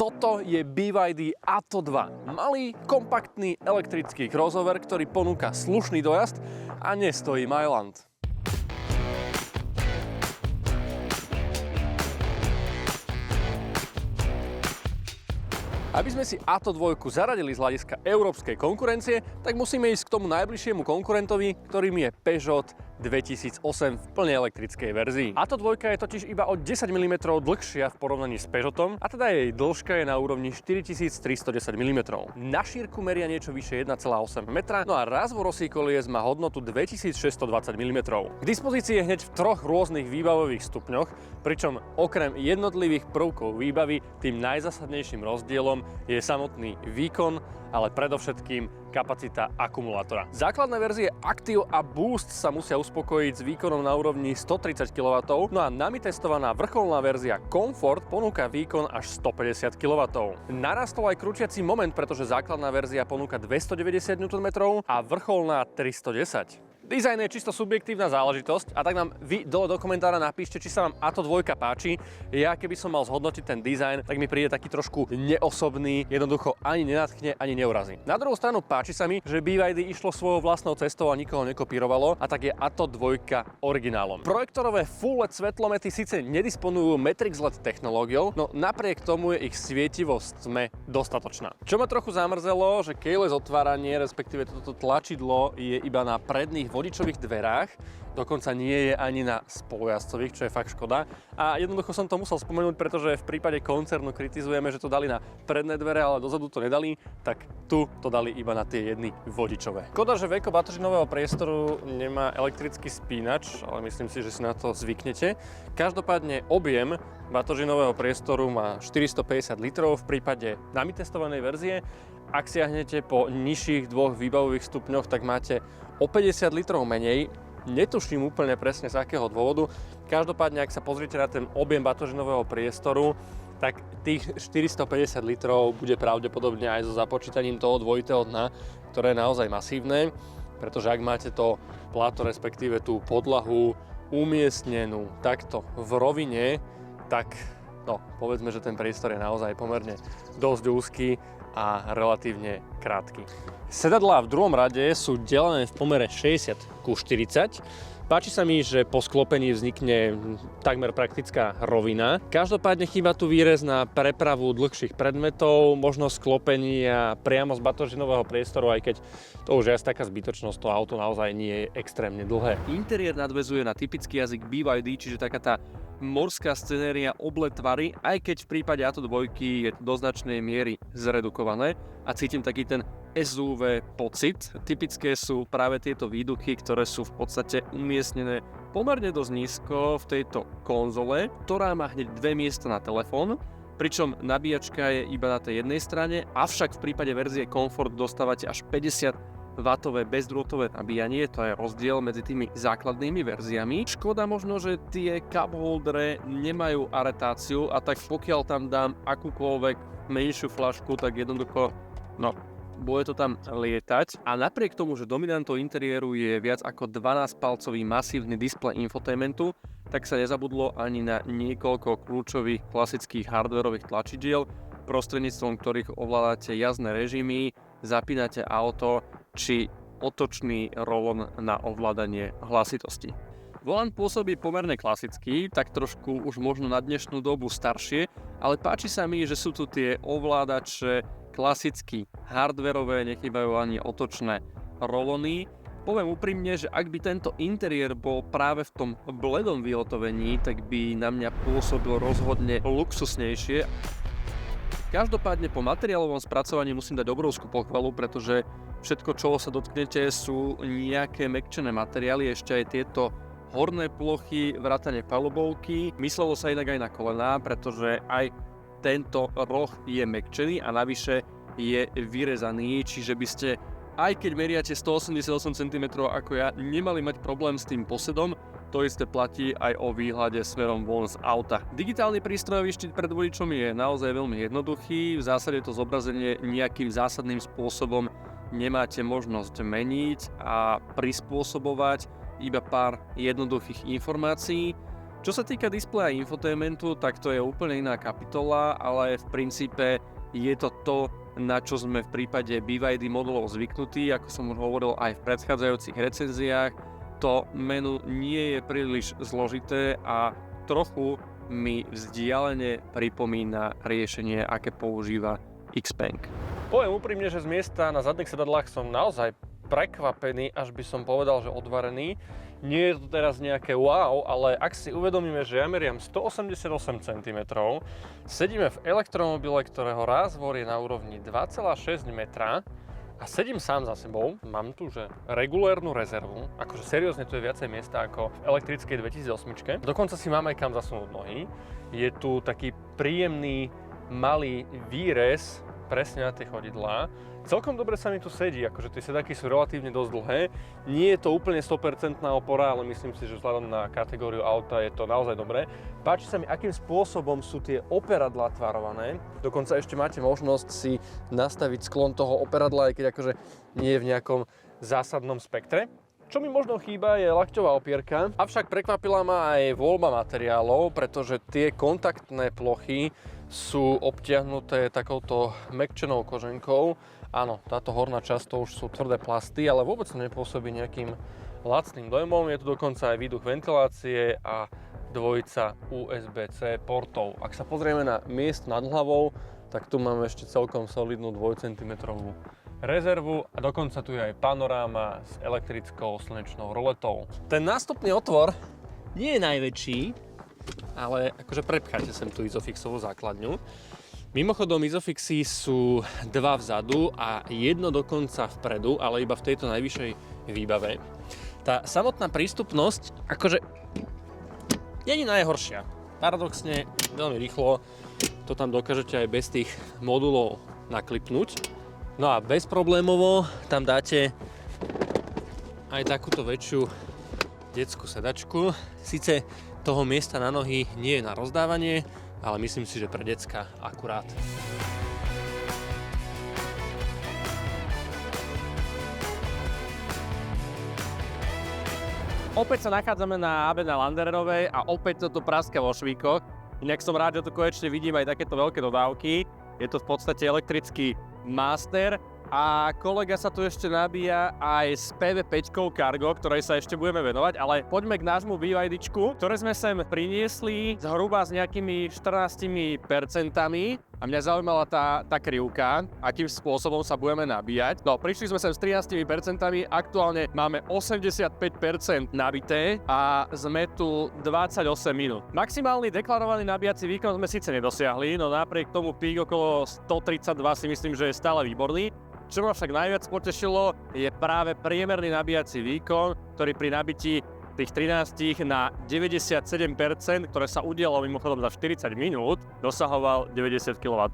Toto je BYD Atto 2. Malý, kompaktný elektrický crossover, ktorý ponúka slušný dojazd a nestojí Mailand. Aby sme si Atto 2 zaradili z hľadiska európskej konkurencie, tak musíme ísť k tomu najbližšiemu konkurentovi, ktorým je Peugeot 2008 v plne elektrickej verzii. Atto 2 je totiž iba o 10 mm dlhšia v porovnaní s Peugeotom a teda jej dĺžka je na úrovni 4310 mm. Na šírku meria niečo vyššie 1,8 metra, no a razvor osí kolies má hodnotu 2620 mm. K dispozícii je hneď v troch rôznych výbavových stupňoch, pričom okrem jednotlivých prvkov výbavy tým najzásadnejším rozdielom je samotný výkon, ale predovšetkým kapacita akumulátora. Základné verzie Active a Boost sa musia uspokojiť s výkonom na úrovni 130 kW, no a nami testovaná vrcholná verzia Comfort ponúka výkon až 150 kW. Narastol aj krútiaci moment, pretože základná verzia ponúka 290 Nm a vrcholná 310. Dizajn je čisto subjektívna záležitosť a tak nám vy dole do komentára napíšte, či sa vám Atto 2 páči. Ja keby som mal zhodnotiť ten dizajn, tak mi príde taký trošku neosobný, jednoducho ani nenadchne, ani neurazí. Na druhú stranu páči sa mi, že BYD išlo svojou vlastnou cestou a nikoho nekopírovalo, a tak je Atto 2 originálom. Projektorové full LED svetlomety síce nedisponujú Matrix LED technológiou, no napriek tomu je ich svietivosť tme dostatočná. Čo ma trochu zamrzelo, že keyless otváranie, respektíve toto tlačidlo je iba na predných vodičových dverách, dokonca nie je ani na spolujazdcových, čo je fakt škoda. A jednoducho som to musel spomenúť, pretože v prípade koncernu kritizujeme, že to dali na predné dvere, ale dozadu to nedali, tak tu to dali iba na tie jedny vodičové. Škoda, že veko batožinového priestoru nemá elektrický spínač, ale myslím si, že si na to zvyknete. Každopádne objem batožinového priestoru má 450 litrov v prípade nami testovanej verzie. Ak siahnete po nižších dvoch výbavových stupňoch, tak máte o 50 litrov menej. Netuším úplne presne z akého dôvodu. Každopádne, ak sa pozriete na ten objem batožinového priestoru, tak tých 450 litrov bude pravdepodobne aj so započítaním toho dvojitého dna, ktoré je naozaj masívne, pretože ak máte to pláto, respektíve tú podlahu umiestnenú takto v rovine, tak no, povedzme, že ten priestor je naozaj pomerne dosť úzky a relatívne krátky. Sedadlá v druhom rade sú delené v pomere 60:40. Páči sa mi, že po sklopení vznikne takmer praktická rovina. Každopádne chýba tu výrez na prepravu dlhších predmetov, možnosť sklopenia priamo z batožinového priestoru, aj keď to už je asi taká zbytočnosť, to auto naozaj nie je extrémne dlhé. Interiér nadväzuje na typický jazyk BYD, čiže taká tá morská scenéria oblet tvary, aj keď v prípade Atto 2 je to do značnej miery zredukované a cítim taký ten SUV pocit. Typické sú práve tieto výduchy, ktoré sú v podstate umiestnené pomerne dosť nízko v tejto konzole, ktorá má hneď dve miesta na telefón, pričom nabíjačka je iba na tej jednej strane, avšak v prípade verzie Comfort dostávate až 50W bezdrôtové nabíjanie, to je rozdiel medzi tými základnými verziami. Škoda možno, že tie cup holdere nemajú aretáciu a tak pokiaľ tam dám akúkoľvek menšiu fľašku, tak jednoducho, no, bude to tam lietať. A napriek tomu, že dominantou interiéru je viac ako 12-palcový masívny displej infotainmentu, tak sa nezabudlo ani na niekoľko kľúčových klasických hardwarových tlačidiel, prostredníctvom ktorých ovládate jazdné režimy, zapínate auto či otočný rolon na ovládanie hlasitosti. Volant pôsobí pomerne klasicky, tak trošku už možno na dnešnú dobu staršie, ale páči sa mi, že sú tu tie ovládače klasicky hardwareové, nechýbajú ani otočné rolony. Poviem úprimne, že ak by tento interiér bol práve v tom bledom vyhotovení, tak by na mňa pôsobil rozhodne luxusnejšie. Každopádne po materiálovom spracovaní musím dať obrovskú pochvalu, pretože všetko, čoho sa dotknete, sú nejaké mäkčené materiály, ešte aj tieto horné plochy, vrátane palubovky. Myslelo sa inak aj na kolená, pretože aj tento roh je mäkčený a navyše je vyrezaný, čiže by ste, aj keď meriate 188 cm ako ja, nemali mať problém s tým posedom. To isté platí aj o výhľade smerom von z auta. Digitálny prístrojový štít pred vodičom je naozaj veľmi jednoduchý, v zásade to zobrazenie nejakým zásadným spôsobom nemáte možnosť meniť a prispôsobovať, iba pár jednoduchých informácií. Čo sa týka displeja infotainmentu, tak to je úplne iná kapitola, ale v princípe je to, na čo sme v prípade BYD modelov zvyknutí, ako som už hovoril aj v predchádzajúcich recenziách. To menu nie je príliš zložité a trochu mi vzdialene pripomína riešenie, aké používa Xpeng. Poviem úprimne, že z miesta na zadných sedadlách som naozaj prekvapený, až by som povedal, že odvarený. Nie je to teraz nejaké wow, ale ak si uvedomíme, že ja meriam 188 cm, sedíme v elektromobile, ktorého rázvor je na úrovni 2,6 metra a sedím sám za sebou, mám tu že regulérnu rezervu, akože seriózne tu je viacej miesta ako v elektrickej 2008. Dokonca si mám aj kam zasunúť nohy. Je tu taký príjemný malý výrez presne na tie chodidlá. Celkom dobre sa mi tu sedí, akože tie sedaky sú relatívne dosť dlhé. Nie je to úplne 100% opora, ale myslím si, že vzhľadom na kategóriu auta je to naozaj dobré. Páči sa mi, akým spôsobom sú tie operadlá tvarované. Dokonca ešte máte možnosť si nastaviť sklon toho operadla, aj keď akože nie je v nejakom zásadnom spektre. Čo mi možno chýba je lakťová opierka, avšak prekvapila ma aj voľba materiálov, pretože tie kontaktné plochy sú obtiahnuté takouto mäkčenou koženkou. Áno, táto horná časť to už sú tvrdé plasty, ale vôbec to nepôsobí nejakým lacným dojmom. Je tu dokonca aj výduch ventilácie a dvojica USB-C portov. Ak sa pozrieme na miesto nad hlavou, tak tu máme ešte celkom solidnú 2 cm rezervu a dokonca tu je aj panoráma s elektrickou slnečnou roletou. Ten nástupný otvor nie je najväčší, ale akože prepchajte sem tú Isofixovú základňu. Mimochodom, Isofixy sú 2 vzadu a jedno dokonca vpredu, ale iba v tejto najvyššej výbave. Tá samotná prístupnosť akože nie je najhoršia. Paradoxne, veľmi rýchlo to tam dokážete aj bez tých modulov naklipnúť. No a bezproblémovo tam dáte aj takúto väčšiu detskú sedačku. Sice toho miesta na nohy nie je na rozdávanie, ale myslím si, že pre decka akurát. Opäť sa nachádzame na ABE na Landererovej a opäť toto praska vo švíkoch. Inak som rád, že tu konečne vidím aj takéto veľké dodávky. Je to v podstate elektrický Master a kolega sa tu ešte nabíja aj s PV5 Cargo, ktorej sa ešte budeme venovať, ale poďme k nášmu BYDčku, ktoré sme sem priniesli zhruba s nejakými 14%. A mňa zaujímala tá krivka, akým spôsobom sa budeme nabíjať. No, prišli sme sem s 13%, aktuálne máme 85% nabité a sme tu 28 minút. Maximálny deklarovaný nabíjací výkon sme síce nedosiahli, no napriek tomu pík okolo 132 si myslím, že je stále výborný. Čo ma však najviac potešilo, je práve priemerný nabíjací výkon, ktorý pri nabití tých 13 na 97%, ktoré sa udialo mimochodom za 40 minút, dosahoval 90 kW.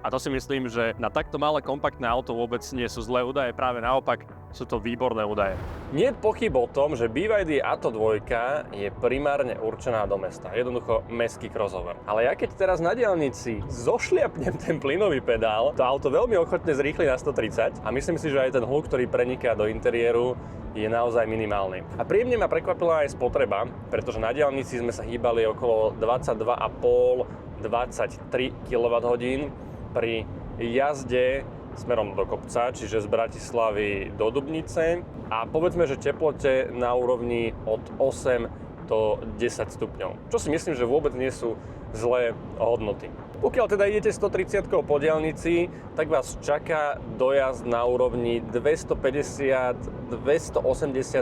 A to si myslím, že na takto malé kompaktné auto vôbec nie sú zlé údaje, práve naopak sú to výborné údaje. Nie je pochyb o tom, že BYD Atto 2 je primárne určená do mesta. Jednoducho mestský crossover. Ale ja keď teraz na diaľnici zošliapnem ten plynový pedál, to auto veľmi ochotne zrýchli na 130 a myslím si, že aj ten hluk, ktorý preniká do interiéru, je naozaj minimálny. A príjemne ma prekvapila aj spotreba, pretože na diaľnici sme sa hýbali okolo 22,5-23 kWh. Pri jazde smerom do kopca, čiže z Bratislavy do Dubnice a povedzme, že teplote na úrovni od 8 do 10 stupňov. Čo si myslím, že vôbec nie sú zlé hodnoty. Pokiaľ teda idete 130 po diaľnici, tak vás čaká dojazd na úrovni 250-280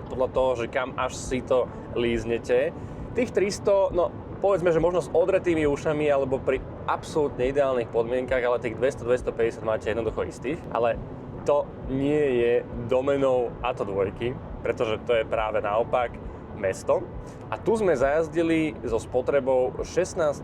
podľa toho, že kam až si to líznete. Tých 300, no povedzme, že možno s odretými ušami alebo pri absolútne ideálnych podmienkach, ale tých 200-250 máte jednoducho istých. Ale to nie je domenou Atto 2, pretože to je práve naopak mesto. A tu sme zajazdili so spotrebou 16,3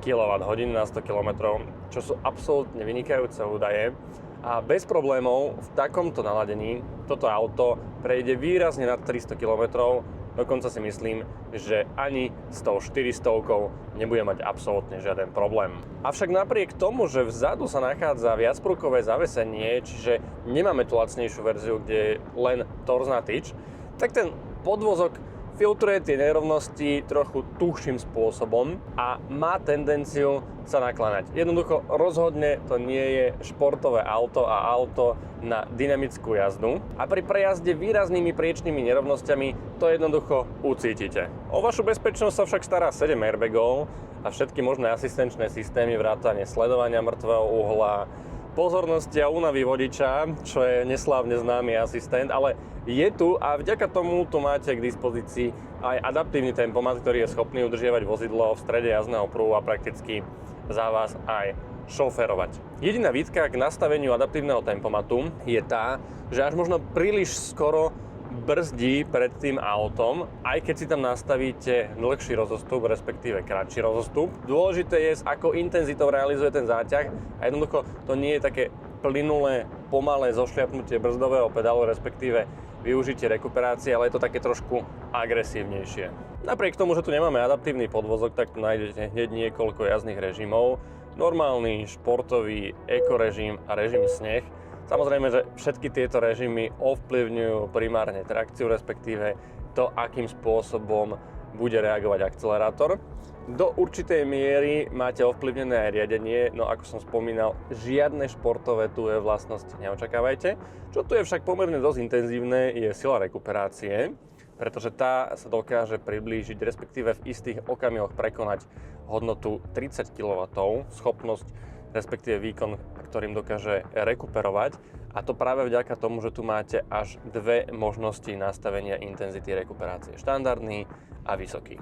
kWh na 100 km, čo sú absolútne vynikajúce údaje. A bez problémov v takomto naladení toto auto prejde výrazne nad 300 km. Dokonca si myslím, že ani s tou 400 nebude mať absolútne žiaden problém. Avšak napriek tomu, že vzadu sa nachádza viacprúdkové zavesenie, čiže nemáme tú lacnejšiu verziu, kde je len torz na tyč, tak ten podvozok filtruje tie nerovnosti trochu tuchším spôsobom a má tendenciu sa nakláňať. Jednoducho rozhodne to nie je športové auto a auto na dynamickú jazdu a pri prejazde výraznými priečnými nerovnosťami to jednoducho ucítite. O vašu bezpečnosť sa však stará 7 airbagov a všetky možné asistenčné systémy vrátane sledovania mŕtvého uhla, pozornosti a únavy vodiča, čo je neslávne známy asistent, ale je tu a vďaka tomu tu máte k dispozícii aj adaptívny tempomat, ktorý je schopný udržiavať vozidlo v strede jazdného pruhu a prakticky za vás aj šoférovať. Jediná výtka k nastaveniu adaptívneho tempomatu je tá, že až možno príliš skoro brzdí pred tým autom, aj keď si tam nastavíte dlhší rozostup, respektíve kratší rozostup. Dôležité je, s akou intenzitou realizuje ten záťah a jednoducho to nie je také plynulé, pomalé zošľapnutie brzdového pedálu, respektíve využitie rekuperácie, ale je to také trošku agresívnejšie. Napriek tomu, že tu nemáme adaptívny podvozok, tak tu nájdete hneď niekoľko jazdných režimov. Normálny, športový, ekorežim a režim sneh. Samozrejme, že všetky tieto režimy ovplyvňujú primárne trakciu, respektíve to, akým spôsobom bude reagovať akcelerátor. Do určitej miery máte ovplyvnené aj riadenie, no ako som spomínal, žiadne športové tué vlastnosti neočakávajte. Čo tu je však pomerne dosť intenzívne, je sila rekuperácie, pretože tá sa dokáže priblížiť, respektíve v istých okamihoch prekonať hodnotu 30 kW, schopnosť respektíve výkon, ktorým dokáže rekuperovať. A to práve vďaka tomu, že tu máte až dve možnosti nastavenia intenzity rekuperácie. Štandardný a vysoký.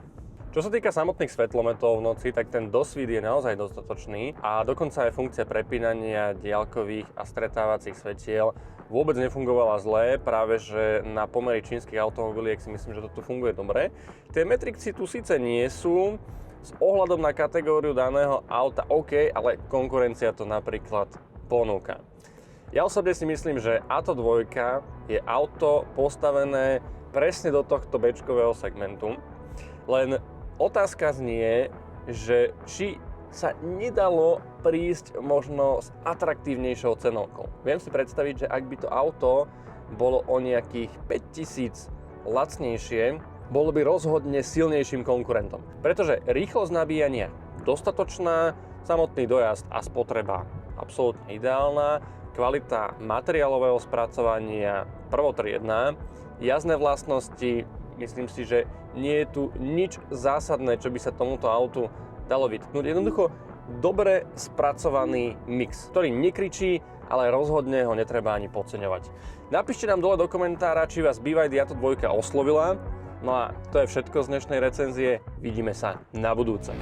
Čo sa týka samotných svetlometov v noci, tak ten dosvit je naozaj dostatočný a dokonca aj funkcia prepínania diaľkových a stretávacích svetiel vôbec nefungovala zle, práve že na pomery čínskych automobiliek si myslím, že to tu funguje dobre. Tie metrixy tu síce nie sú s ohľadom na kategóriu daného auta OK, ale konkurencia to napríklad ponúka. Ja osobne si myslím, že Atto 2 je auto postavené presne do tohto béčkového segmentu, len otázka znie, že či sa nedalo prísť možno s atraktívnejšou cenovkou. Viem si predstaviť, že ak by to auto bolo o nejakých 5000 lacnejšie, bolo by rozhodne silnejším konkurentom. Pretože rýchlosť nabíjania dostatočná, samotný dojazd a spotreba absolútne ideálna, kvalita materiálového spracovania prvotriedna, jazdné vlastnosti, myslím si, že nie je tu nič zásadné, čo by sa tomuto autu dalo vytknúť. Jednoducho dobre spracovaný mix, ktorý nekričí, ale rozhodne ho netreba ani podceňovať. Napíšte nám dole do komentára, či vás BYD Atto 2 oslovila. No a to je všetko z dnešnej recenzie. Vidíme sa na budúce.